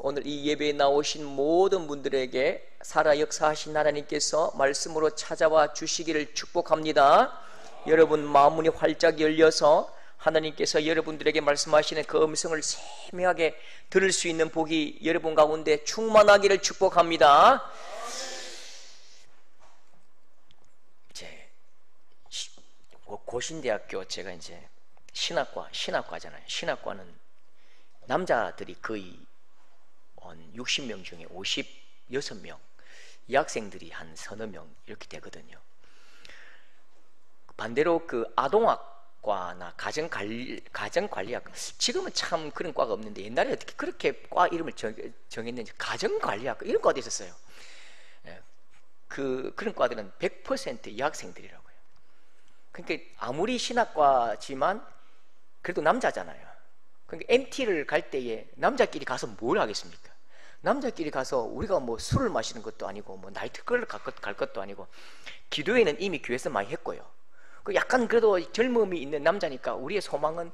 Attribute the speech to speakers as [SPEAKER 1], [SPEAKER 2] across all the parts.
[SPEAKER 1] 오늘 이 예배에 나오신 모든 분들에게 살아 역사하신 하나님께서 말씀으로 찾아와 주시기를 축복합니다. 여러분 마음문이 활짝 열려서 하나님께서 여러분들에게 말씀하시는 그 음성을 세명하게 들을 수 있는 복이 여러분 가운데 충만하기를 축복합니다. 이제 고신대학교 제가 이제 신학과잖아요. 신학과는 남자들이 거의 한 60명 중에 56명, 여학생들이 한 서너 명 이렇게 되거든요. 반대로 그 아동학과나 가정관리학, 지금은 참 그런 과가 없는데 옛날에 어떻게 그렇게 과 이름을 정했는지, 가정관리학과 이런 과도 있었어요. 그런 과들은 100% 여학생들이라고요. 그러니까 아무리 신학과지만 그래도 남자잖아요. 그러니까 MT를 갈 때에 남자끼리 가서 뭘 하겠습니까? 남자끼리 가서 우리가 뭐 술을 마시는 것도 아니고 뭐 나이트클럽 갈 것도 아니고, 기도회는 이미 교회에서 많이 했고요. 약간 그래도 젊음이 있는 남자니까 우리의 소망은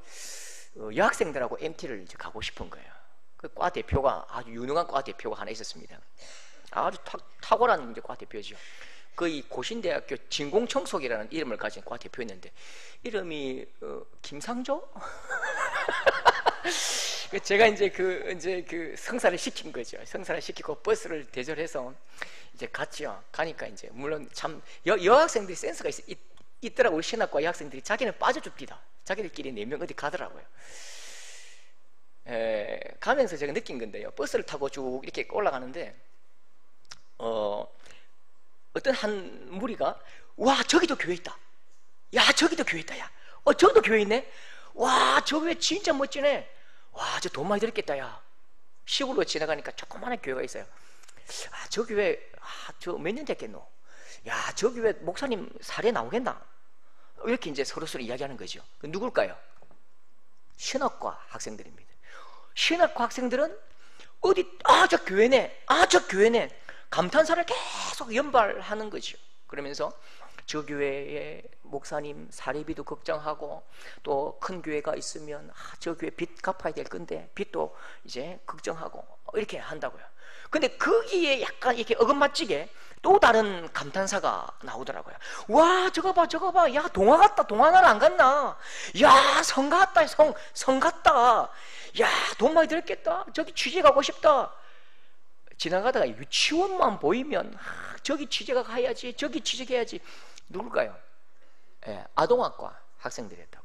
[SPEAKER 1] 여학생들하고 MT를 이제 가고 싶은 거예요. 그 과 대표가 아주 유능한 과 대표가 하나 있었습니다. 아주 탁월한 이제 과 대표죠. 그 이 고신대학교 진공청소기라는 이름을 가진 과 대표였는데 이름이 김상조? 제가 이제 그 성사를 시킨 거죠. 성사를 시키고 버스를 대절해서 이제 갔죠. 가니까 이제 물론 참 여학생들이 센스가 있더라고요. 신학과 여학생들이 자기는 빠져줍니다. 자기들끼리 4명 어디 가더라고요. 가면서 제가 느낀 건데요. 버스를 타고 쭉 이렇게 올라가는데 어떤 한 무리가 와 저기도 교회 있다. 야 저기도 교회 있다. 야 저기도 교회 있네. 와 저 교회 진짜 멋지네. 와 저 돈 많이 들었겠다. 야 시골로 지나가니까 조그마한 교회가 있어요. 아 저 교회 저 몇 년 됐겠노. 야 저 교회 목사님 사례 나오겠나. 이렇게 이제 서로서로 이야기하는 거죠. 누굴까요? 신학과 학생들입니다. 신학과 학생들은 어디 저 교회네. 저 교회네. 감탄사를 계속 연발하는 거죠. 그러면서 저 교회의 목사님 사례비도 걱정하고, 또 큰 교회가 있으면 저 교회 빚 갚아야 될 건데 빚도 이제 걱정하고 이렇게 한다고요. 근데 거기에 약간 이렇게 어긋맞지게 또 다른 감탄사가 나오더라고요. 와 저거 봐 야 동화 같다. 동화 나라 안 갔나. 야 성 같다. 성 같다. 야 돈 많이 들었겠다. 저기 취재 가고 싶다. 지나가다가 유치원만 보이면 저기 취재가 가야지, 저기 취재해야지. 누굴까요? 아동학과 학생들이었다고.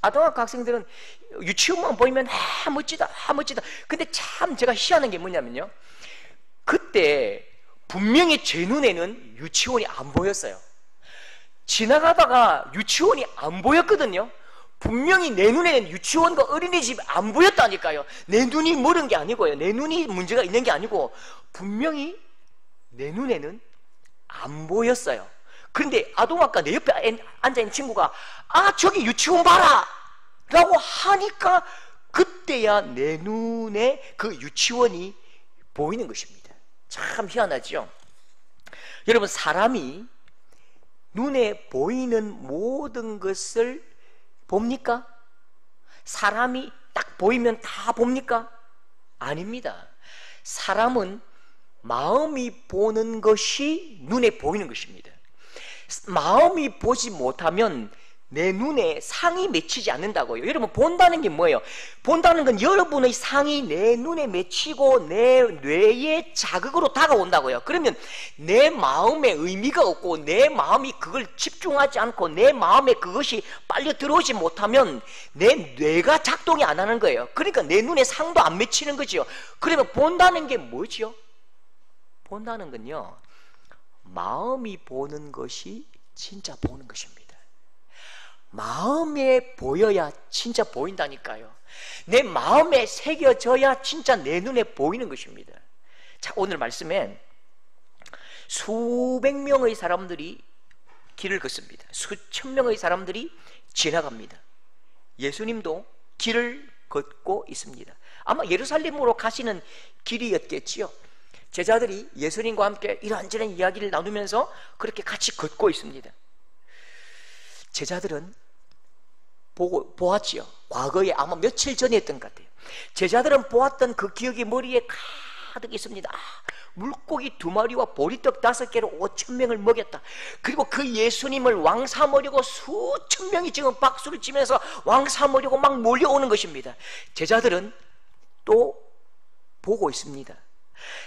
[SPEAKER 1] 아동학과 학생들은 유치원만 보이면 멋지다. 근데 참 제가 희한한 게 뭐냐면요, 그때 분명히 제 눈에는 유치원이 안 보였어요. 지나가다가 유치원이 안 보였거든요. 분명히 내 눈에는 유치원과 어린이집 안 보였다니까요. 내 눈이 멀은 게 아니고요, 내 눈이 문제가 있는 게 아니고 분명히 내 눈에는 안 보였어요. 그런데 아동학과 내 옆에 앉아있는 친구가 저기 유치원 봐라 라고 하니까 그때야 내 눈에 그 유치원이 보이는 것입니다. 참 희한하죠. 여러분, 사람이 눈에 보이는 모든 것을 봅니까? 사람이 딱 보이면 다 봅니까? 아닙니다. 사람은 마음이 보는 것이 눈에 보이는 것입니다. 마음이 보지 못하면 내 눈에 상이 맺히지 않는다고요. 여러분, 본다는 게 뭐예요? 본다는 건 여러분의 상이 내 눈에 맺히고 내 뇌의 자극으로 다가온다고요. 그러면 내 마음에 의미가 없고 내 마음이 그걸 집중하지 않고 내 마음에 그것이 빨려 들어오지 못하면 내 뇌가 작동이 안 하는 거예요. 그러니까 내 눈에 상도 안 맺히는 거죠. 그러면 본다는 게 뭐죠? 본다는 건요, 마음이 보는 것이 진짜 보는 것입니다. 마음에 보여야 진짜 보인다니까요. 내 마음에 새겨져야 진짜 내 눈에 보이는 것입니다. 자, 오늘 말씀엔 수백 명의 사람들이 길을 걷습니다. 수천 명의 사람들이 지나갑니다. 예수님도 길을 걷고 있습니다. 아마 예루살렘으로 가시는 길이었겠지요. 제자들이 예수님과 함께 이런저런 이야기를 나누면서 그렇게 같이 걷고 있습니다. 제자들은 보았지요. 과거에 아마 며칠 전에 했던 것 같아요. 제자들은 보았던 그 기억이 머리에 가득 있습니다. 물고기 2마리와 보리떡 5개로 5,000명을 먹였다. 그리고 그 예수님을 왕 삼으려고 수천 명이 지금 박수를 치면서 왕 삼으려고 막 몰려오는 것입니다. 제자들은 또 보고 있습니다.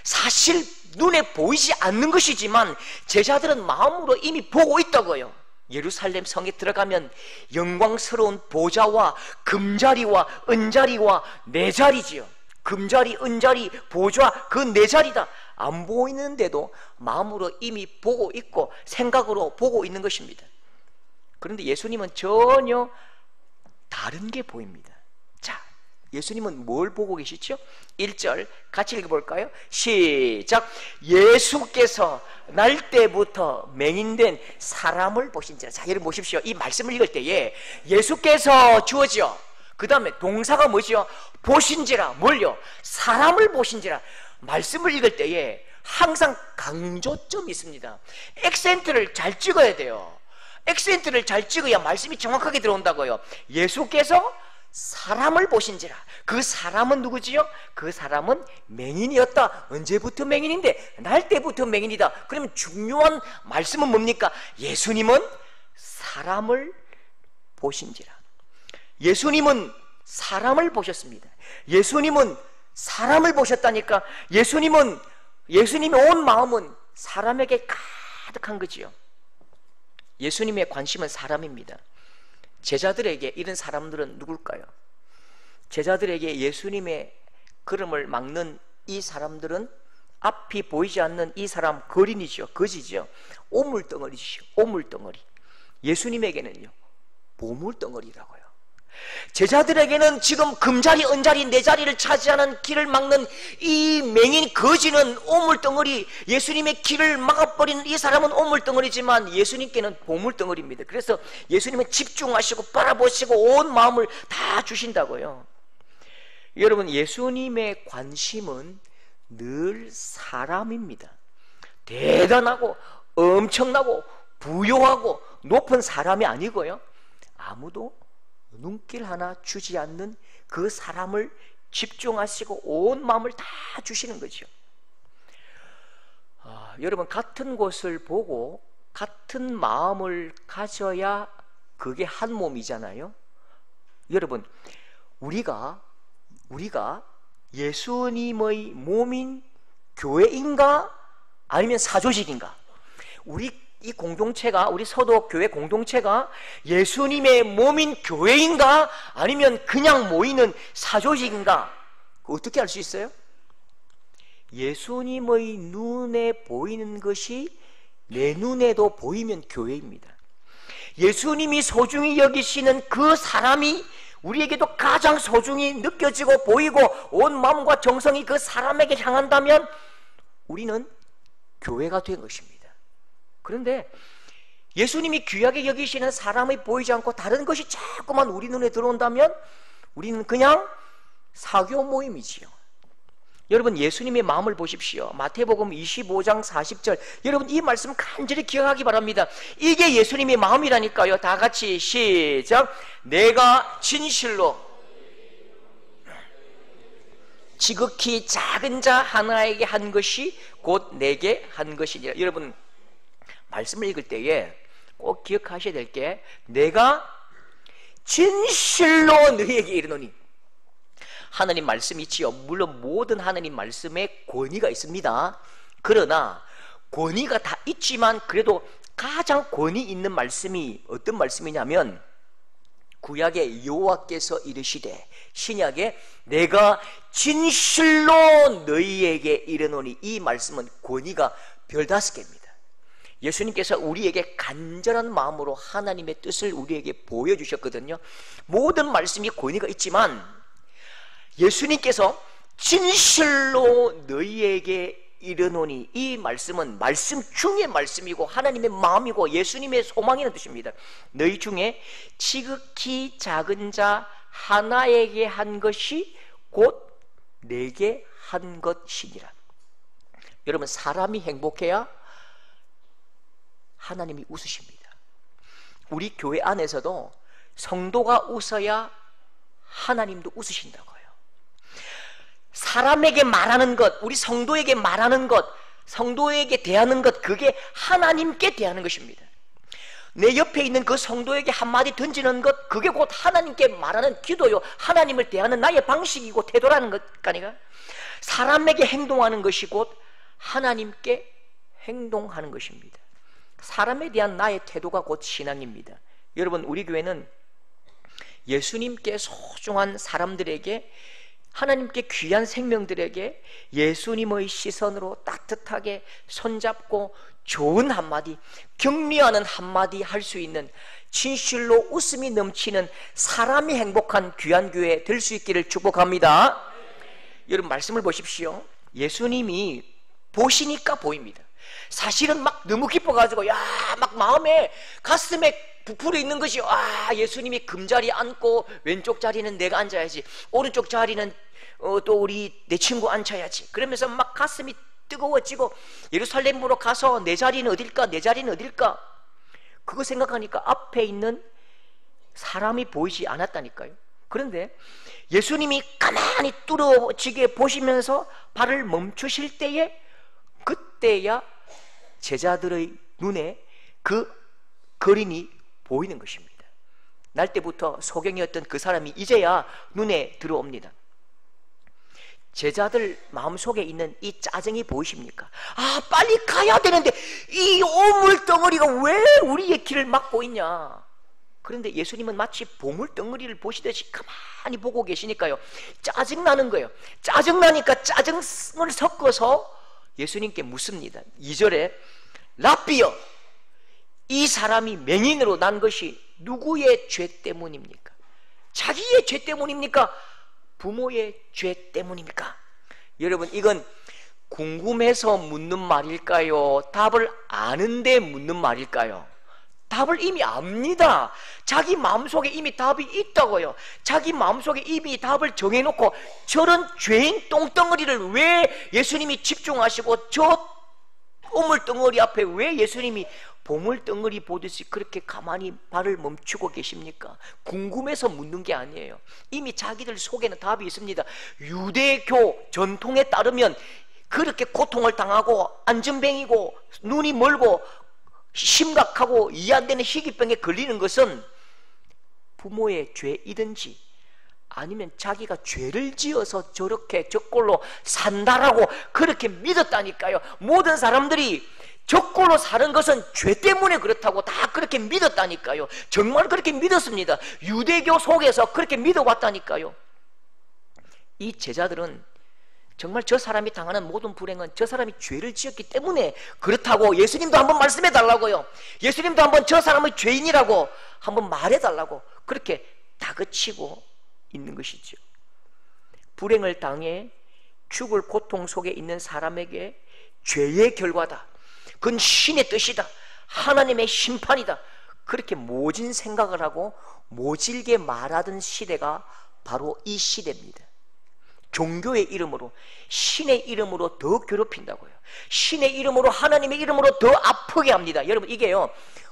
[SPEAKER 1] 사실 눈에 보이지 않는 것이지만 제자들은 마음으로 이미 보고 있다고요. 예루살렘 성에 들어가면 영광스러운 보좌와 금자리와 은자리와 네 자리지요. 금자리, 은자리, 보좌, 그 네 자리다. 안 보이는데도 마음으로 이미 보고 있고 생각으로 보고 있는 것입니다. 그런데 예수님은 전혀 다른 게 보입니다. 자, 예수님은 뭘 보고 계시죠? 1절 같이 읽어볼까요? 시작. 예수께서 날 때부터 맹인된 사람을 보신지라. 자, 여러분 보십시오. 이 말씀을 읽을 때에 예수께서 주어지요. 그 다음에 동사가 뭐죠? 보신지라. 뭘요? 사람을 보신지라. 말씀을 읽을 때에 항상 강조점이 있습니다. 액센트를 잘 찍어야 돼요. 액센트를 잘 찍어야 말씀이 정확하게 들어온다고요. 예수께서 사람을 보신지라. 그 사람은 누구지요? 그 사람은 맹인이었다. 언제부터 맹인인데? 날 때부터 맹인이다. 그러면 중요한 말씀은 뭡니까? 예수님은 사람을 보신지라. 예수님은 사람을 보셨습니다. 예수님은 사람을 보셨다니까. 예수님의 온 마음은 사람에게 가득한 거지요. 예수님의 관심은 사람입니다. 제자들에게 이런 사람들은 누굴까요? 제자들에게 예수님의 걸음을 막는 이 사람들은 앞이 보이지 않는 이 사람 거린이죠. 거지죠. 오물덩어리죠. 오물덩어리. 예수님에게는요 보물덩어리라고요. 제자들에게는 지금 금자리, 은자리, 네 자리를 차지하는 길을 막는 이 맹인 거지는 오물덩어리, 예수님의 길을 막아버리는 이 사람은 오물덩어리지만 예수님께는 보물덩어리입니다. 그래서 예수님은 집중하시고 바라보시고 온 마음을 다 주신다고요. 여러분, 예수님의 관심은 늘 사람입니다. 대단하고 엄청나고 부유하고 높은 사람이 아니고요, 아무도 눈길 하나 주지 않는 그 사람을 집중하시고 온 마음을 다 주시는 거죠. 여러분, 같은 곳을 보고 같은 마음을 가져야 그게 한 몸이잖아요. 여러분, 우리가 예수님의 몸인 교회인가 아니면 사조직인가? 이 공동체가, 우리 서도교회 공동체가 예수님의 몸인 교회인가 아니면 그냥 모이는 사조직인가? 어떻게 알 수 있어요? 예수님의 눈에 보이는 것이 내 눈에도 보이면 교회입니다. 예수님이 소중히 여기시는 그 사람이 우리에게도 가장 소중히 느껴지고 보이고 온 마음과 정성이 그 사람에게 향한다면 우리는 교회가 된 것입니다. 그런데 예수님이 귀하게 여기시는 사람이 보이지 않고 다른 것이 자꾸만 우리 눈에 들어온다면 우리는 그냥 사교 모임이지요. 여러분, 예수님의 마음을 보십시오. 마태복음 25장 40절. 여러분, 이 말씀 간절히 기억하기 바랍니다. 이게 예수님의 마음이라니까요. 다 같이 시작. 내가 진실로 지극히 작은 자 하나에게 한 것이 곧 내게 한 것이니라. 여러분, 말씀을 읽을 때에 꼭 기억하셔야 될 게, 내가 진실로 너희에게 이르노니. 하나님 말씀이 있지요. 물론 모든 하나님 말씀에 권위가 있습니다. 그러나 권위가 다 있지만 그래도 가장 권위 있는 말씀이 어떤 말씀이냐면, 구약의 여호와께서 이르시되 신약에 내가 진실로 너희에게 이르노니. 이 말씀은 권위가 별 5개입니다. 예수님께서 우리에게 간절한 마음으로 하나님의 뜻을 우리에게 보여주셨거든요. 모든 말씀이 권위가 있지만 예수님께서 진실로 너희에게 이르노니, 이 말씀은 말씀 중의 말씀이고 하나님의 마음이고 예수님의 소망이라는 뜻입니다. 너희 중에 지극히 작은 자 하나에게 한 것이 곧 내게 한 것이니라. 여러분, 사람이 행복해야 하나님이 웃으십니다. 우리 교회 안에서도 성도가 웃어야 하나님도 웃으신다고요. 사람에게 말하는 것, 우리 성도에게 말하는 것, 성도에게 대하는 것, 그게 하나님께 대하는 것입니다. 내 옆에 있는 그 성도에게 한마디 던지는 것, 그게 곧 하나님께 말하는 기도요, 하나님을 대하는 나의 방식이고 태도라는 것이니까, 사람에게 행동하는 것이 곧 하나님께 행동하는 것입니다. 사람에 대한 나의 태도가 곧 신앙입니다. 여러분, 우리 교회는 예수님께 소중한 사람들에게, 하나님께 귀한 생명들에게 예수님의 시선으로 따뜻하게 손잡고 좋은 한마디, 격려하는 한마디 할 수 있는, 진실로 웃음이 넘치는 사람이 행복한 귀한 교회 될 수 있기를 축복합니다. 여러분, 말씀을 보십시오. 예수님이 보시니까 보입니다. 사실은 막 너무 기뻐가지고 막 마음에 가슴에 부풀어 있는 것이, 예수님이 금자리에 앉고 왼쪽 자리는 내가 앉아야지, 오른쪽 자리는 또 우리 내 친구 앉혀야지, 그러면서 막 가슴이 뜨거워지고, 예루살렘으로 가서 내 자리는 어딜까, 내 자리는 어딜까, 그거 생각하니까 앞에 있는 사람이 보이지 않았다니까요. 그런데 예수님이 가만히 뚫어지게 보시면서 발을 멈추실 때에, 그때야 제자들의 눈에 그 거린이 보이는 것입니다. 날 때부터 소경이었던 그 사람이 이제야 눈에 들어옵니다. 제자들 마음속에 있는 이 짜증이 보이십니까? 빨리 가야 되는데 이 오물덩어리가 왜 우리의 길을 막고 있냐. 그런데 예수님은 마치 보물덩어리를 보시듯이 가만히 보고 계시니까요, 짜증나는 거예요. 짜증나니까 짜증을 섞어서 예수님께 묻습니다. 2절에 랍비여, 이 사람이 맹인으로 난 것이 누구의 죄 때문입니까? 자기의 죄 때문입니까? 부모의 죄 때문입니까? 여러분, 이건 궁금해서 묻는 말일까요? 답을 아는데 묻는 말일까요? 답을 이미 압니다. 자기 마음속에 이미 답이 있다고요. 자기 마음속에 이미 답을 정해놓고 저런 죄인 똥덩어리를 왜 예수님이 집중하시고 저 오물덩어리 앞에 왜 예수님이 보물덩어리 보듯이 그렇게 가만히 발을 멈추고 계십니까? 궁금해서 묻는 게 아니에요. 이미 자기들 속에는 답이 있습니다. 유대교 전통에 따르면 그렇게 고통을 당하고 안전뱅이고 눈이 멀고 심각하고 이해 안 되는 희귀병에 걸리는 것은 부모의 죄이든지 아니면 자기가 죄를 지어서 저렇게 저꼴로 산다라고 그렇게 믿었다니까요. 모든 사람들이 저꼴로 사는 것은 죄 때문에 그렇다고 다 그렇게 믿었다니까요. 정말 그렇게 믿었습니다. 유대교 속에서 그렇게 믿어왔다니까요. 이 제자들은 정말 저 사람이 당하는 모든 불행은 저 사람이 죄를 지었기 때문에 그렇다고 예수님도 한번 말씀해 달라고요. 예수님도 한번 저 사람의 죄인이라고 한번 말해 달라고 그렇게 다그치고 있는 것이죠. 불행을 당해 죽을 고통 속에 있는 사람에게 죄의 결과다, 그건 신의 뜻이다, 하나님의 심판이다, 그렇게 모진 생각을 하고 모질게 말하던 시대가 바로 이 시대입니다. 종교의 이름으로, 신의 이름으로 더 괴롭힌다고요. 신의 이름으로, 하나님의 이름으로 더 아프게 합니다. 여러분, 이게요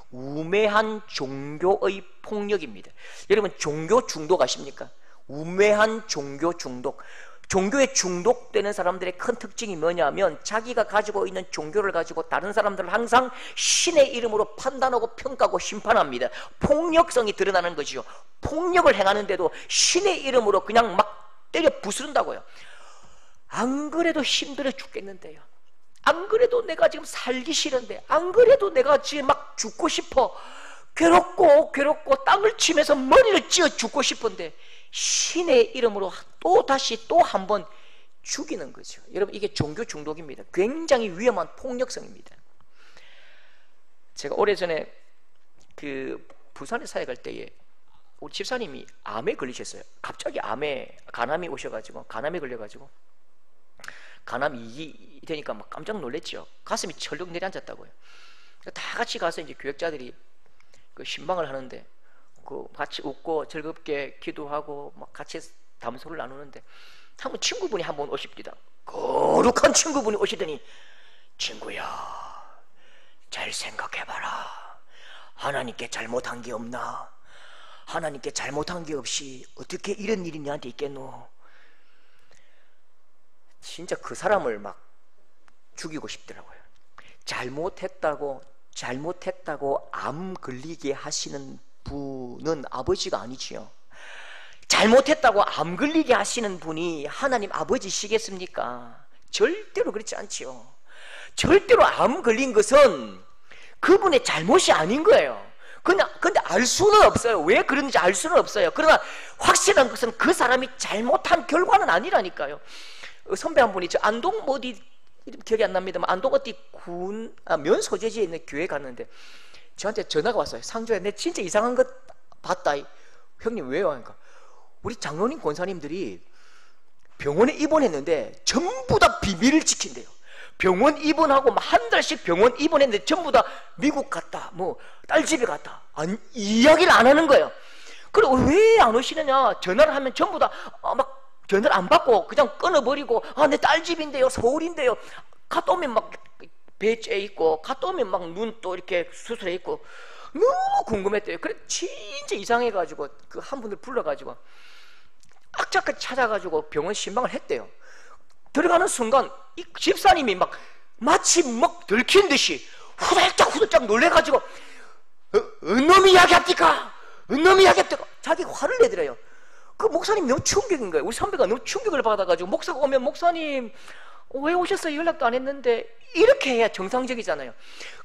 [SPEAKER 1] 우매한 종교의 폭력입니다. 여러분, 종교 중독 아십니까? 우매한 종교 중독. 종교에 중독되는 사람들의 큰 특징이 뭐냐면 자기가 가지고 있는 종교를 가지고 다른 사람들을 항상 신의 이름으로 판단하고 평가하고 심판합니다. 폭력성이 드러나는 거지요. 폭력을 행하는데도 신의 이름으로 그냥 막 때려 부수른다고요. 안 그래도 힘들어 죽겠는데요, 안 그래도 내가 지금 살기 싫은데, 안 그래도 내가 지금 막 죽고 싶어, 괴롭고 땅을 치면서 머리를 찧어 죽고 싶은데 신의 이름으로 또 다시 또 한 번 죽이는 거죠. 여러분, 이게 종교 중독입니다. 굉장히 위험한 폭력성입니다. 제가 오래전에 그 부산에 사회 갈 때에 우리 집사님이 암에 걸리셨어요. 갑자기 간암이 오셔가지고, 간암에 걸려가지고 간암이 되니까 막 깜짝 놀랐죠. 가슴이 철렁 내려앉았다고요. 다 같이 가서 이제 교역자들이 그 신방을 하는데 그 같이 웃고 즐겁게 기도하고 막 같이 담소를 나누는데 한번 친구분이 한번 오십니다. 거룩한 친구분이 오시더니, 친구야, 잘 생각해봐라. 하나님께 잘못한 게 없나? 하나님께 잘못한 게 없이 어떻게 이런 일이 너한테 있겠노? 진짜 그 사람을 막 죽이고 싶더라고요. 잘못했다고 암 걸리게 하시는 분은 아버지가 아니지요. 잘못했다고 암 걸리게 하시는 분이 하나님 아버지시겠습니까? 절대로 그렇지 않지요. 절대로 암 걸린 것은 그분의 잘못이 아닌 거예요. 근데 알 수는 없어요. 왜 그런지 알 수는 없어요. 그러나 확실한 것은 그 사람이 잘못한 결과는 아니라니까요. 선배 한 분이 저 안동 어디 기억이 안 납니다만 안동 어디 면 소재지에 있는 교회 갔는데 저한테 전화가 왔어요. 상조야, 내 진짜 이상한 것 봤다. 형님 왜요? 하니까 우리 장로님 권사님들이 병원에 입원했는데 전부 다 비밀을 지킨대요. 병원 입원하고 한 달씩 병원 입원했는데 전부 다 미국 갔다, 뭐 딸 집에 갔다, 이야기를 안 하는 거예요. 그리고 왜 안 오시느냐 전화를 하면 전부 다 막 전화를 안 받고 그냥 끊어버리고, 내 딸 집인데요, 서울인데요. 갔다 오면 막 배째 있고, 갔다 오면 막 눈 또 이렇게 수술해 있고, 너무 궁금했대요. 그래 진짜 이상해가지고 그 한 분을 불러가지고 악착같이 찾아가지고 병원 신방을 했대요. 들어가는 순간 이 집사님이 막 마치 막 들킨 듯이 후들짝 놀래가지고 은놈이 이야기합니까? 은놈이 이야기합니까? 자기 화를 내더래요. 그 목사님 너무 충격인 거예요. 우리 선배가 너무 충격을 받아가지고 목사가 오면 목사님 왜 오셨어요? 연락도 안 했는데 이렇게 해야 정상적이잖아요.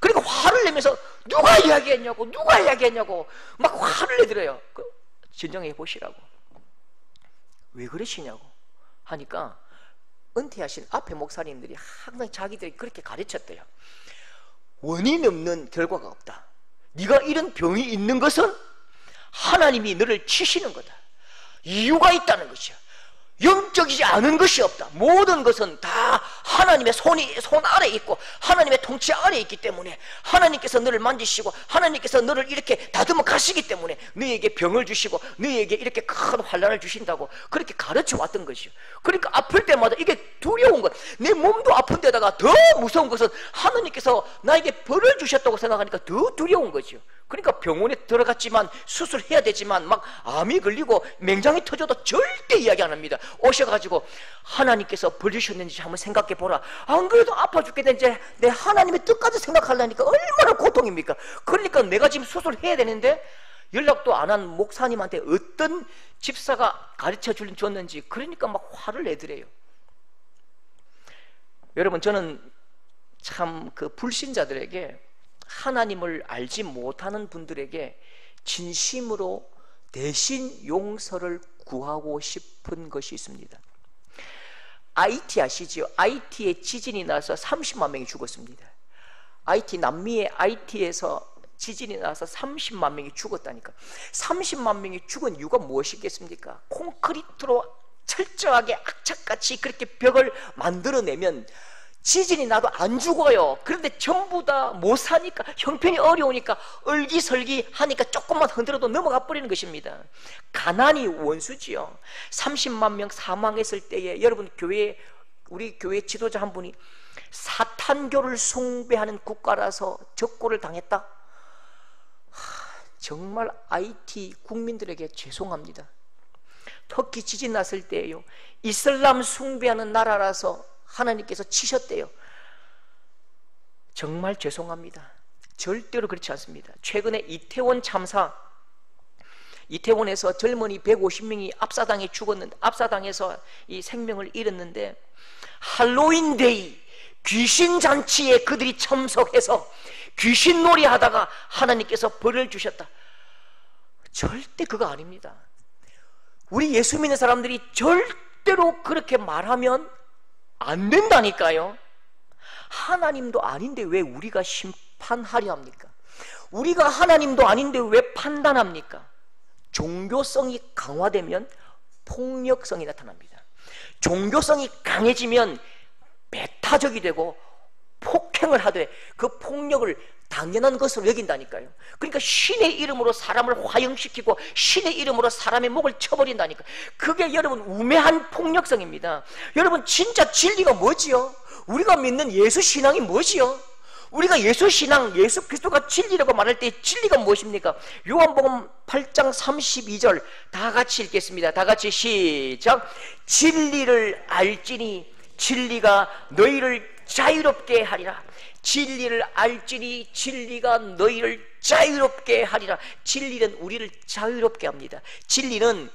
[SPEAKER 1] 그러니까 화를 내면서 누가 이야기했냐고 막 화를 내더래요. 진정해 보시라고. 왜 그러시냐고 하니까 은퇴하신 앞에 목사님들이 항상 자기들이 그렇게 가르쳤대요. 원인 없는 결과가 없다. 네가 이런 병이 있는 것은 하나님이 너를 치시는 거다. 이유가 있다는 것이야. 영적이지 않은 것이 없다. 모든 것은 다 하나님의 손 아래에 있고 하나님의 통치 아래에 있기 때문에 하나님께서 너를 만지시고 하나님께서 너를 이렇게 다듬어 가시기 때문에 너에게 병을 주시고 너에게 이렇게 큰 환난을 주신다고 그렇게 가르쳐 왔던 것이요. 그러니까 아플 때마다 이게 두려운 것, 내 몸도 아픈데다가 더 무서운 것은 하나님께서 나에게 벌을 주셨다고 생각하니까 더 두려운 거죠. 그러니까 병원에 들어갔지만 수술해야 되지만 막 암이 걸리고 맹장이 터져도 절대 이야기 안 합니다. 오셔가지고 하나님께서 벌 주셨는지 한번 생각해 보라. 안 그래도 아파 죽겠는데 내 하나님의 뜻까지 생각하려니까 얼마나 고통입니까? 그러니까 내가 지금 수술해야 되는데 연락도 안 한 목사님한테 어떤 집사가 가르쳐 줬는지 그러니까 막 화를 내더래요. 여러분, 저는 참 그 불신자들에게, 하나님을 알지 못하는 분들에게 진심으로 대신 용서를 구하고 싶은 것이 있습니다. IT 아시죠? IT에 지진이 나서 30만 명이 죽었습니다. 남미의 IT에서 지진이 나서 30만 명이 죽었다니까. 30만 명이 죽은 이유가 무엇이겠습니까? 콘크리트로 철저하게 악착같이 그렇게 벽을 만들어내면 지진이 나도 안 죽어요. 그런데 전부 다 못 사니까, 형편이 어려우니까 얼기설기 하니까 조금만 흔들어도 넘어가 버리는 것입니다. 가난이 원수지요. 30만 명 사망했을 때에 여러분, 우리 교회 지도자 한 분이 사탄교를 숭배하는 국가라서 적고를 당했다. 정말 IT 국민들에게 죄송합니다. 터키 지진 났을 때에요, 이슬람 숭배하는 나라라서 하나님께서 치셨대요. 정말 죄송합니다. 절대로 그렇지 않습니다. 최근에 이태원 참사, 이태원에서 젊은이 150명이 압사당해서 이 생명을 잃었는데, 할로윈데이 귀신잔치에 그들이 참석해서 귀신놀이 하다가 하나님께서 벌을 주셨다. 절대 그거 아닙니다. 우리 예수 믿는 사람들이 절대로 그렇게 말하면 안 된다니까요. 하나님도 아닌데 왜 우리가 심판하려 합니까? 우리가 하나님도 아닌데 왜 판단합니까? 종교성이 강화되면 폭력성이 나타납니다. 종교성이 강해지면 배타적이 되고 폭행을 하되 그 폭력을 당연한 것으로 여긴다니까요. 그러니까 신의 이름으로 사람을 화형시키고 신의 이름으로 사람의 목을 쳐버린다니까. 그게 여러분 우매한 폭력성입니다. 여러분, 진짜 진리가 뭐지요? 우리가 믿는 예수 신앙이 뭐지요? 우리가 예수 신앙, 예수 그리스도가 진리라고 말할 때 진리가 무엇입니까? 요한복음 8장 32절 다 같이 읽겠습니다. 다 같이 시작. 진리를 알지니 진리가 너희를 자유롭게 하리라. 진리를 알지니 진리가 너희를 자유롭게 하리라. 진리는 우리를 자유롭게 합니다. 진리는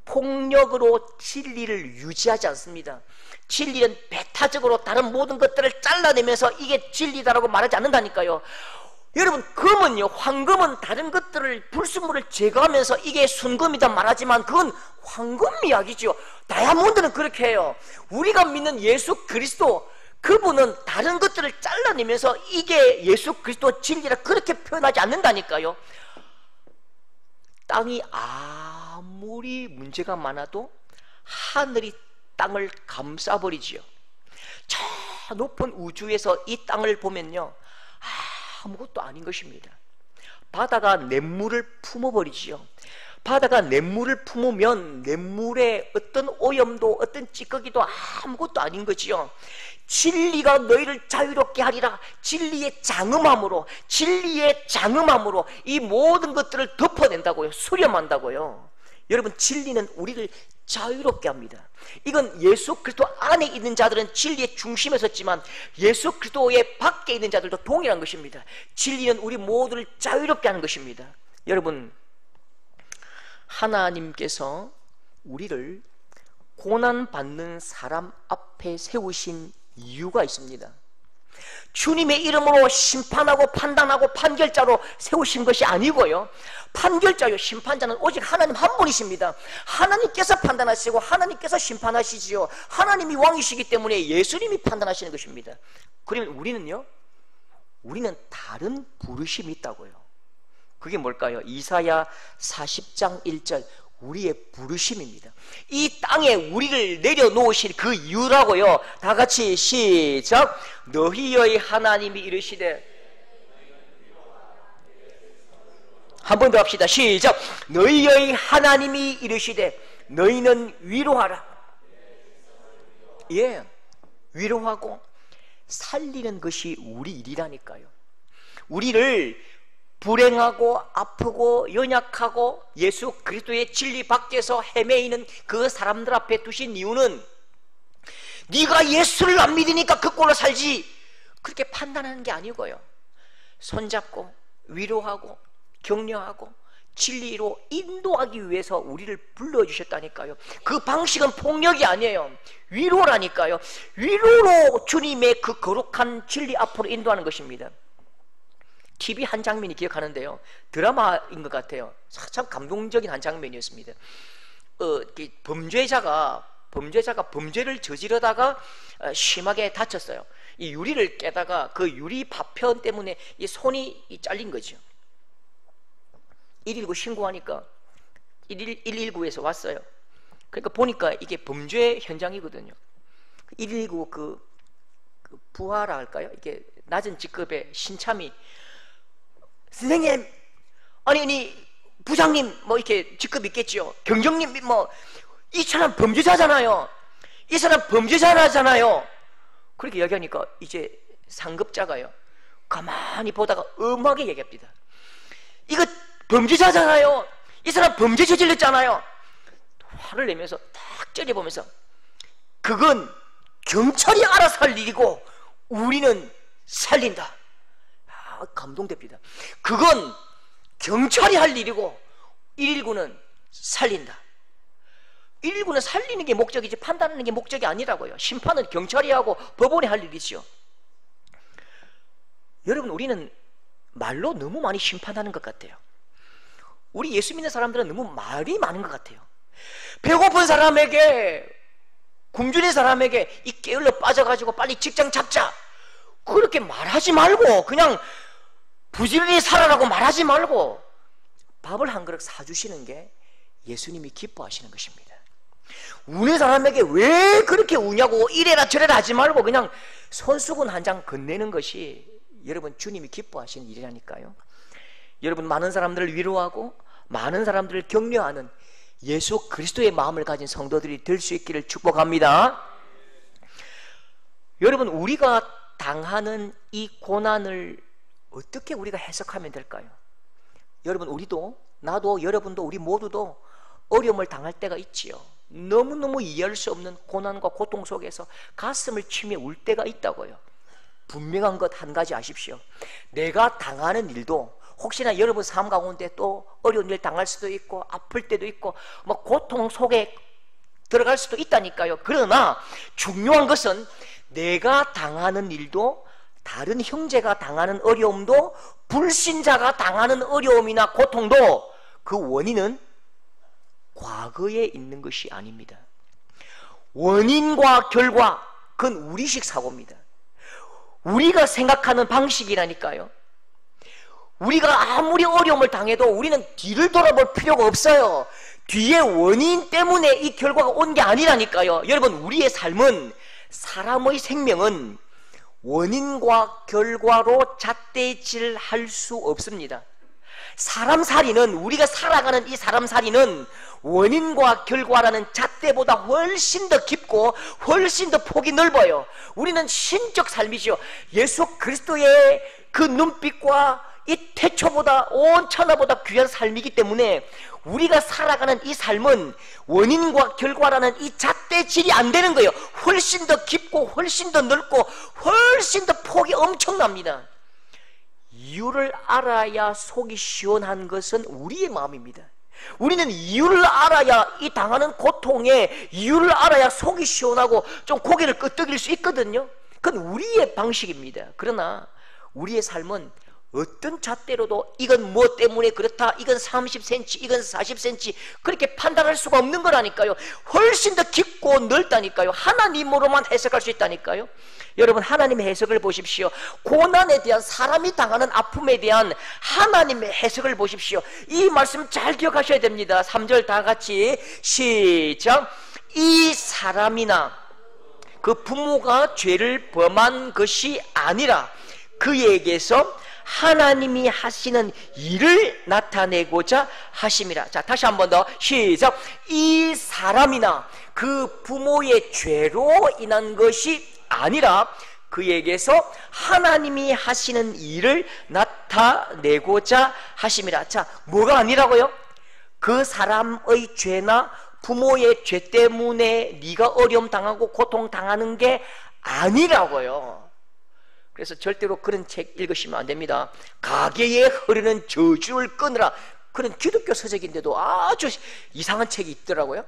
[SPEAKER 1] 폭력으로 진리를 유지하지 않습니다. 진리는 배타적으로 다른 모든 것들을 잘라내면서 이게 진리다라고 말하지 않는다니까요. 여러분, 금은요, 황금은 다른 것들을 불순물을 제거하면서 이게 순금이다 말하지만 그건 황금 이야기죠. 다이아몬드는 그렇게 해요. 우리가 믿는 예수 그리스도, 그분은 다른 것들을 잘라내면서 이게 예수 그리스도 진리라 그렇게 표현하지 않는다니까요. 땅이 아무리 문제가 많아도 하늘이 땅을 감싸버리지요. 저 높은 우주에서 이 땅을 보면요, 아무것도 아닌 것입니다. 바다가 냇물을 품어버리지요. 바다가 냇물을 품으면 냇물에 어떤 오염도 어떤 찌꺼기도 아무것도 아닌 거지요. 진리가 너희를 자유롭게 하리라. 진리의 장엄함으로, 진리의 장엄함으로 이 모든 것들을 덮어낸다고요. 수렴한다고요. 여러분, 진리는 우리를 자유롭게 합니다. 이건 예수 그리스도 안에 있는 자들은 진리의 중심에 섰지만 예수 그리스도의 밖에 있는 자들도 동일한 것입니다. 진리는 우리 모두를 자유롭게 하는 것입니다. 여러분, 하나님께서 우리를 고난받는 사람 앞에 세우신 이유가 있습니다. 주님의 이름으로 심판하고 판단하고 판결자로 세우신 것이 아니고요, 판결자요, 심판자는 오직 하나님 한 분이십니다. 하나님께서 판단하시고 하나님께서 심판하시지요. 하나님이 왕이시기 때문에 예수님이 판단하시는 것입니다. 그러면 우리는 다른 부르심이 있다고요. 그게 뭘까요? 이사야 40장 1절, 우리의 부르심입니다. 이 땅에 우리를 내려놓으실 그 이유라고요. 다 같이 시작. 너희의 하나님이 이르시되, 한 번 더 합시다. 시작. 너희의 하나님이 이르시되 너희는 위로하라. 예, 위로하고 살리는 것이 우리 일이라니까요. 우리를 불행하고 아프고 연약하고 예수 그리스도의 진리 밖에서 헤매이는 그 사람들 앞에 두신 이유는 네가 예수를 안 믿으니까 그 꼴로 살지, 그렇게 판단하는 게 아니고요, 손잡고 위로하고 격려하고 진리로 인도하기 위해서 우리를 불러주셨다니까요. 그 방식은 폭력이 아니에요. 위로라니까요. 위로로 주님의 그 거룩한 진리 앞으로 인도하는 것입니다. TV 한 장면이 기억하는데요, 드라마인 것 같아요. 참 감동적인 한 장면이었습니다. 범죄자가 범죄를 저지르다가 심하게 다쳤어요. 이 유리를 깨다가 그 유리 파편 때문에 이 손이 잘린 거죠. 119 신고하니까 119에서 왔어요. 그러니까 보니까 이게 범죄 현장이거든요. 119 그 부하라 할까요? 이게 낮은 직급의 신참이, 선생님, 아니 부장님, 뭐 이렇게 직급 있겠죠. 경정님, 뭐 이 사람 범죄자잖아요. 이 사람 범죄자잖아요. 그렇게 이야기하니까 이제 상급자가요, 가만히 보다가 엄하게 얘기합니다. 이거 범죄자잖아요. 이 사람 범죄 저질렀잖아요. 화를 내면서 딱 째려보면서, 그건 경찰이 알아서 할 일이고 우리는 살린다. 감동됩니다. 그건 경찰이 할 일이고 119는 살린다. 119는 살리는 게 목적이지 판단하는 게 목적이 아니라고요. 심판은 경찰이 하고 법원이 할 일이죠. 여러분, 우리는 말로 너무 많이 심판하는 것 같아요. 우리 예수 믿는 사람들은 너무 말이 많은 것 같아요. 배고픈 사람에게, 굶주린 사람에게 이 게을러 빠져가지고 빨리 직장 잡자, 그렇게 말하지 말고 그냥 부지런히 살아라고 말하지 말고 밥을 한 그릇 사주시는 게 예수님이 기뻐하시는 것입니다. 우는 사람에게 왜 그렇게 우냐고 이래라 저래라 하지 말고 그냥 손수건 한 장 건네는 것이 여러분 주님이 기뻐하시는 일이라니까요. 여러분, 많은 사람들을 위로하고 많은 사람들을 격려하는 예수 그리스도의 마음을 가진 성도들이 될 수 있기를 축복합니다. 여러분, 우리가 당하는 이 고난을 어떻게 우리가 해석하면 될까요? 여러분, 우리도, 나도, 여러분도, 우리 모두도 어려움을 당할 때가 있지요. 너무너무 이해할 수 없는 고난과 고통 속에서 가슴을 치며 울 때가 있다고요. 분명한 것 한 가지 아십시오. 내가 당하는 일도 혹시나 여러분 삶 가운데 또 어려운 일 당할 수도 있고 아플 때도 있고 뭐 고통 속에 들어갈 수도 있다니까요. 그러나 중요한 것은 내가 당하는 일도, 다른 형제가 당하는 어려움도, 불신자가 당하는 어려움이나 고통도 그 원인은 과거에 있는 것이 아닙니다. 원인과 결과, 그건 우리식 사고입니다. 우리가 생각하는 방식이라니까요. 우리가 아무리 어려움을 당해도 우리는 뒤를 돌아볼 필요가 없어요. 뒤에 원인 때문에 이 결과가 온 게 아니라니까요. 여러분, 우리의 삶은, 사람의 생명은 원인과 결과로 잣대질할 수 없습니다. 사람살이는, 우리가 살아가는 이 사람살이는 원인과 결과라는 잣대보다 훨씬 더 깊고 훨씬 더 폭이 넓어요. 우리는 신적 삶이죠. 예수 그리스도의 그 눈빛과 이 태초보다, 온 천하보다 귀한 삶이기 때문에 우리가 살아가는 이 삶은 원인과 결과라는 이 잣대질이 안 되는 거예요. 훨씬 더 깊고 훨씬 더 넓고 훨씬 더 폭이 엄청납니다. 이유를 알아야 속이 시원한 것은 우리의 마음입니다. 우리는 이유를 알아야, 이 당하는 고통에 이유를 알아야 속이 시원하고 좀 고개를 끄덕일 수 있거든요. 그건 우리의 방식입니다. 그러나 우리의 삶은 어떤 잣대로도 이건 뭐 때문에 그렇다, 이건 30cm, 이건 40cm 그렇게 판단할 수가 없는 거라니까요. 훨씬 더 깊고 넓다니까요. 하나님으로만 해석할 수 있다니까요. 여러분, 하나님의 해석을 보십시오. 고난에 대한, 사람이 당하는 아픔에 대한 하나님의 해석을 보십시오. 이 말씀 잘 기억하셔야 됩니다. 3절 다 같이 시작. 이 사람이나 그 부모가 죄를 범한 것이 아니라 그에게서 하나님이 하시는 일을 나타내고자 하심이라. 자, 다시 한 번 더 시작. 이 사람이나 그 부모의 죄로 인한 것이 아니라 그에게서 하나님이 하시는 일을 나타내고자 하심이라. 자, 뭐가 아니라고요? 그 사람의 죄나 부모의 죄 때문에 네가 어려움 당하고 고통 당하는 게 아니라고요. 그래서 절대로 그런 책 읽으시면 안 됩니다. 가게에 흐르는 저주를 끊으라. 그런 기독교 서적인데도 아주 이상한 책이 있더라고요.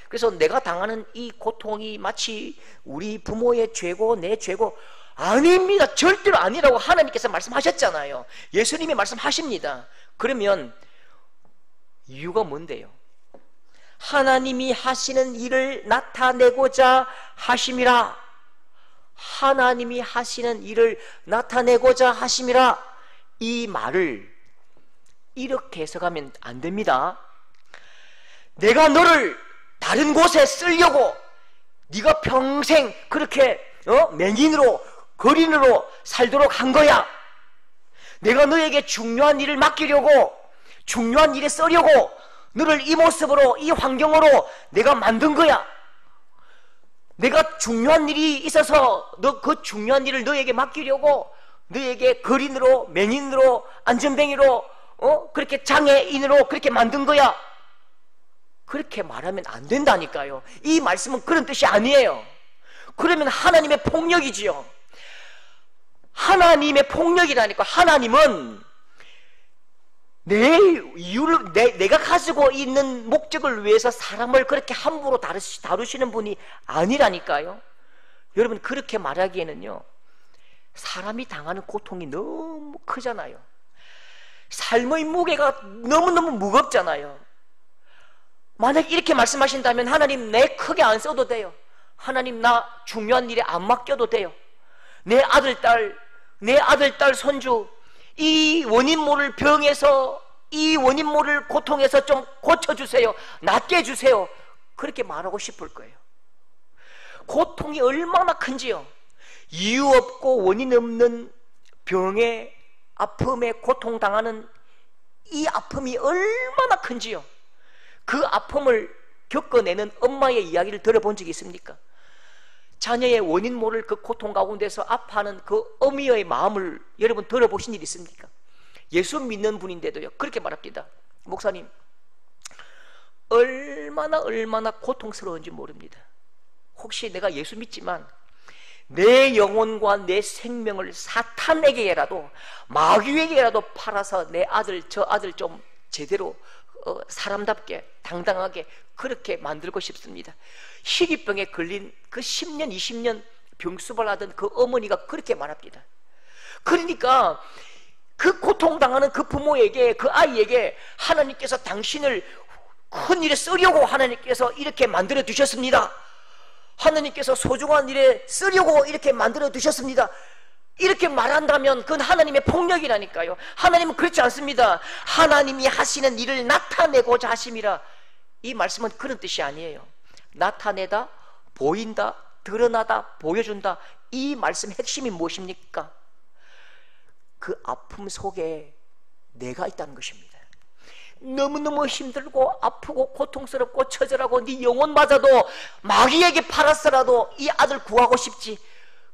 [SPEAKER 1] 그래서 내가 당하는 이 고통이 마치 우리 부모의 죄고 내 죄고, 아닙니다. 절대로 아니라고 하나님께서 말씀하셨잖아요. 예수님이 말씀하십니다. 그러면 이유가 뭔데요? 하나님이 하시는 일을 나타내고자 하심이라. 하나님이 하시는 일을 나타내고자 하심이라. 이 말을 이렇게 해석하면 안 됩니다. 내가 너를 다른 곳에 쓰려고 네가 평생 그렇게 맹인으로 거린으로 살도록 한 거야. 내가 너에게 중요한 일을 맡기려고, 중요한 일에 쓰려고 너를 이 모습으로, 이 환경으로 내가 만든 거야. 내가 중요한 일이 있어서 그 중요한 일을 너에게 맡기려고 너에게 거린으로, 맹인으로, 안전뱅이로, 그렇게 장애인으로 그렇게 만든 거야. 그렇게 말하면 안 된다니까요. 이 말씀은 그런 뜻이 아니에요. 그러면 하나님의 폭력이지요. 하나님의 폭력이라니까. 하나님은 내 이유를, 내가 가지고 있는 목적을 위해서 사람을 그렇게 함부로 다루시는 분이 아니라니까요. 여러분, 그렇게 말하기에는요, 사람이 당하는 고통이 너무 크잖아요. 삶의 무게가 너무너무 무겁잖아요. 만약 이렇게 말씀하신다면, 하나님 내 크게 안 써도 돼요. 하나님 나 중요한 일에 안 맡겨도 돼요. 내 아들, 딸, 손주 이 원인 모를 병에서, 이 원인 모를 고통에서 좀 고쳐주세요. 낫게 해주세요. 그렇게 말하고 싶을 거예요. 고통이 얼마나 큰지요. 이유 없고 원인 없는 병에, 아픔에 고통당하는 이 아픔이 얼마나 큰지요. 그 아픔을 겪어내는 엄마의 이야기를 들어본 적이 있습니까? 자녀의 원인 모를 그 고통 가운데서 아파하는 그 어미의 마음을 여러분 들어보신 일 있습니까? 예수 믿는 분인데도요 그렇게 말합니다. 목사님, 얼마나 고통스러운지 모릅니다. 혹시 내가 예수 믿지만 내 영혼과 내 생명을 사탄에게라도 마귀에게라도 팔아서 내 아들 저 아들 좀 제대로 사람답게 당당하게 그렇게 만들고 싶습니다. 희귀병에 걸린 그 10년 20년 병수발 하던 그 어머니가 그렇게 말합니다. 그러니까 그 고통당하는 그 부모에게, 그 아이에게 하나님께서 당신을 큰 일에 쓰려고 하나님께서 이렇게 만들어 두셨습니다. 하나님께서 소중한 일에 쓰려고 이렇게 만들어 두셨습니다. 이렇게 말한다면 그건 하나님의 폭력이라니까요. 하나님은 그렇지 않습니다. 하나님이 하시는 일을 나타내고자 하심이라. 이 말씀은 그런 뜻이 아니에요. 나타내다, 보인다, 드러나다, 보여준다. 이 말씀의 핵심이 무엇입니까? 그 아픔 속에 내가 있다는 것입니다. 너무너무 힘들고 아프고 고통스럽고 처절하고 네 영혼마저도 마귀에게 팔았어라도 이 아들 구하고 싶지.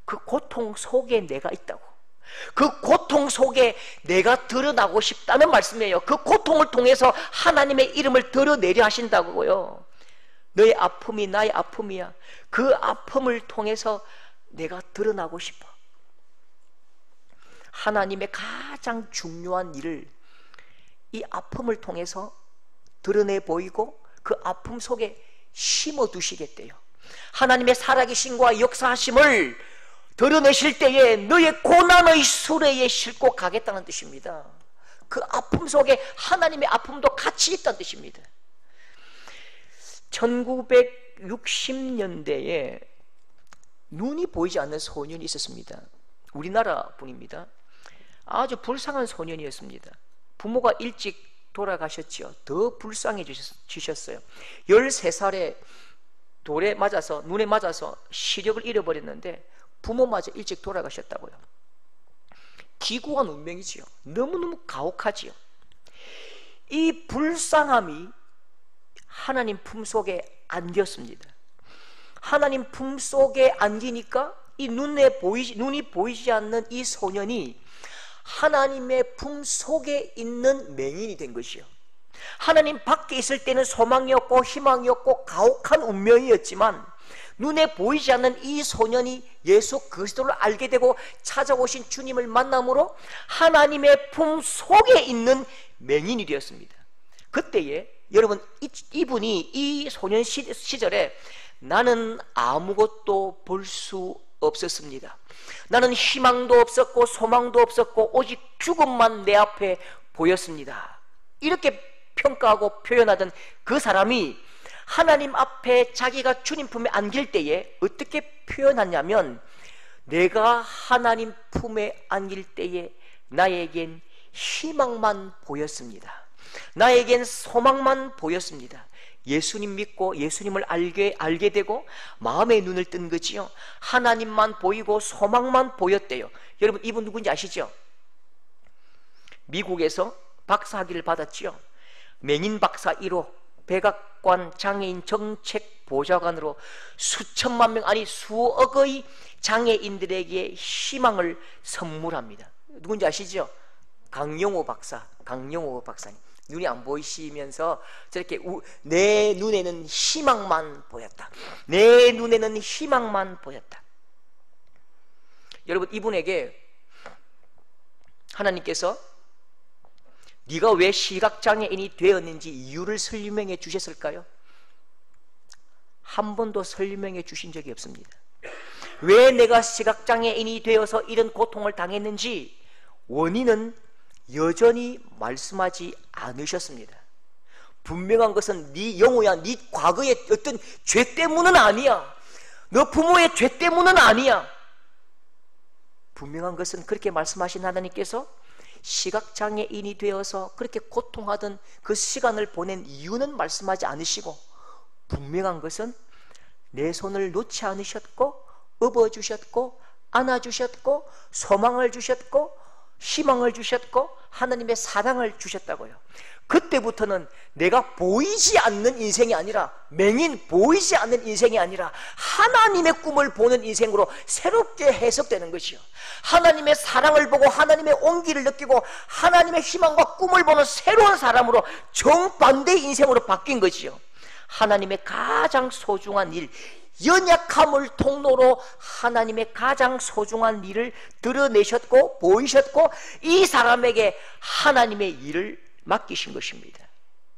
[SPEAKER 1] 그 고통 속에 내가 있다고. 그 고통 속에 내가 드러나고 싶다는 말씀이에요. 그 고통을 통해서 하나님의 이름을 드러내려 하신다고요. 너의 아픔이 나의 아픔이야. 그 아픔을 통해서 내가 드러나고 싶어. 하나님의 가장 중요한 일을 이 아픔을 통해서 드러내 보이고 그 아픔 속에 심어 두시겠대요. 하나님의 살아계심과 역사하심을 드러내실 때에 너의 고난의 수레에 싣고 가겠다는 뜻입니다. 그 아픔 속에 하나님의 아픔도 같이 있다는 뜻입니다. 1960년대에 눈이 보이지 않는 소년이 있었습니다. 우리나라 분입니다. 아주 불쌍한 소년이었습니다. 부모가 일찍 돌아가셨죠. 더 불쌍해지셨어요. 13살에 돌에 맞아서, 눈에 맞아서 시력을 잃어버렸는데 부모마저 일찍 돌아가셨다고요. 기구한 운명이지요. 너무너무 가혹하지요. 이 불쌍함이 하나님 품속에 안겼습니다. 하나님 품속에 안기니까 이 눈이 보이지 않는 이 소년이 하나님의 품속에 있는 맹인이 된 것이요. 하나님 밖에 있을 때는 소망이 없고 희망이 없고 가혹한 운명이었지만 눈에 보이지 않는 이 소년이 예수 그리스도를 알게 되고 찾아오신 주님을 만남으로 하나님의 품속에 있는 맹인이 되었습니다. 그때에 여러분 이분이 이 소년 시절에 나는 아무것도 볼 수 없었습니다. 나는 희망도 없었고 소망도 없었고 오직 죽음만 내 앞에 보였습니다. 이렇게 평가하고 표현하던 그 사람이 하나님 앞에 자기가 주님 품에 안길 때에 어떻게 표현하냐면 내가 하나님 품에 안길 때에 나에겐 희망만 보였습니다. 나에겐 소망만 보였습니다. 예수님 믿고 예수님을 알게 되고 마음의 눈을 뜬 거지요. 하나님만 보이고 소망만 보였대요. 여러분 이분 누군지 아시죠? 미국에서 박사학위를 받았지요. 맹인 박사 1호, 백악관 장애인 정책 보좌관으로 수천만 명 아니 수억의 장애인들에게 희망을 선물합니다. 누군지 아시죠? 강영호 박사님. 눈이 안 보이시면서 저렇게 내 눈에는 희망만 보였다. 내 눈에는 희망만 보였다. 여러분 이분에게 하나님께서 네가 왜 시각장애인이 되었는지 이유를 설명해 주셨을까요? 한 번도 설명해 주신 적이 없습니다. 왜 내가 시각장애인이 되어서 이런 고통을 당했는지 원인은 여전히 말씀하지 않으셨습니다. 분명한 것은 네 영호야, 네 과거의 어떤 죄 때문은 아니야. 너 부모의 죄 때문은 아니야. 분명한 것은 그렇게 말씀하신 하나님께서 시각장애인이 되어서 그렇게 고통하던 그 시간을 보낸 이유는 말씀하지 않으시고 분명한 것은 내 손을 놓지 않으셨고 업어주셨고 안아주셨고 소망을 주셨고 희망을 주셨고 하나님의 사랑을 주셨다고요. 그때부터는 내가 보이지 않는 인생이 아니라, 맹인 보이지 않는 인생이 아니라 하나님의 꿈을 보는 인생으로 새롭게 해석되는 것이요, 하나님의 사랑을 보고 하나님의 온기를 느끼고 하나님의 희망과 꿈을 보는 새로운 사람으로 정반대의 인생으로 바뀐 것이요, 하나님의 가장 소중한 일, 연약함을 통로로 하나님의 가장 소중한 일을 드러내셨고 보이셨고 이 사람에게 하나님의 일을 맡기신 것입니다.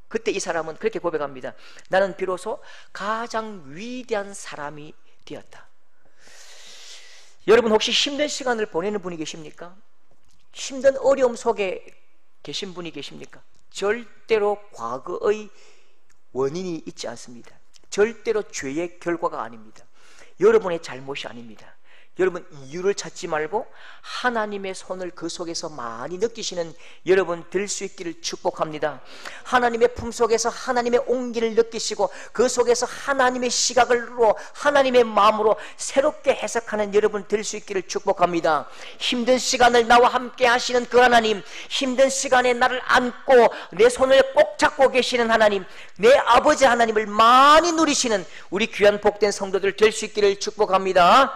[SPEAKER 1] 그때 이 사람은 그렇게 고백합니다. 나는 비로소 가장 위대한 사람이 되었다. 여러분 혹시 힘든 시간을 보내는 분이 계십니까? 힘든 어려움 속에 계신 분이 계십니까? 절대로 과거의 원인이 있지 않습니다. 절대로 죄의 결과가 아닙니다. 여러분의 잘못이 아닙니다. 여러분 이유를 찾지 말고 하나님의 손을 그 속에서 많이 느끼시는 여러분 될 수 있기를 축복합니다. 하나님의 품속에서 하나님의 온기를 느끼시고 그 속에서 하나님의 시각으로 하나님의 마음으로 새롭게 해석하는 여러분 될 수 있기를 축복합니다. 힘든 시간을 나와 함께 하시는 그 하나님, 힘든 시간에 나를 안고 내 손을 꼭 잡고 계시는 하나님, 내 아버지 하나님을 많이 누리시는 우리 귀한 복된 성도들 될 수 있기를 축복합니다.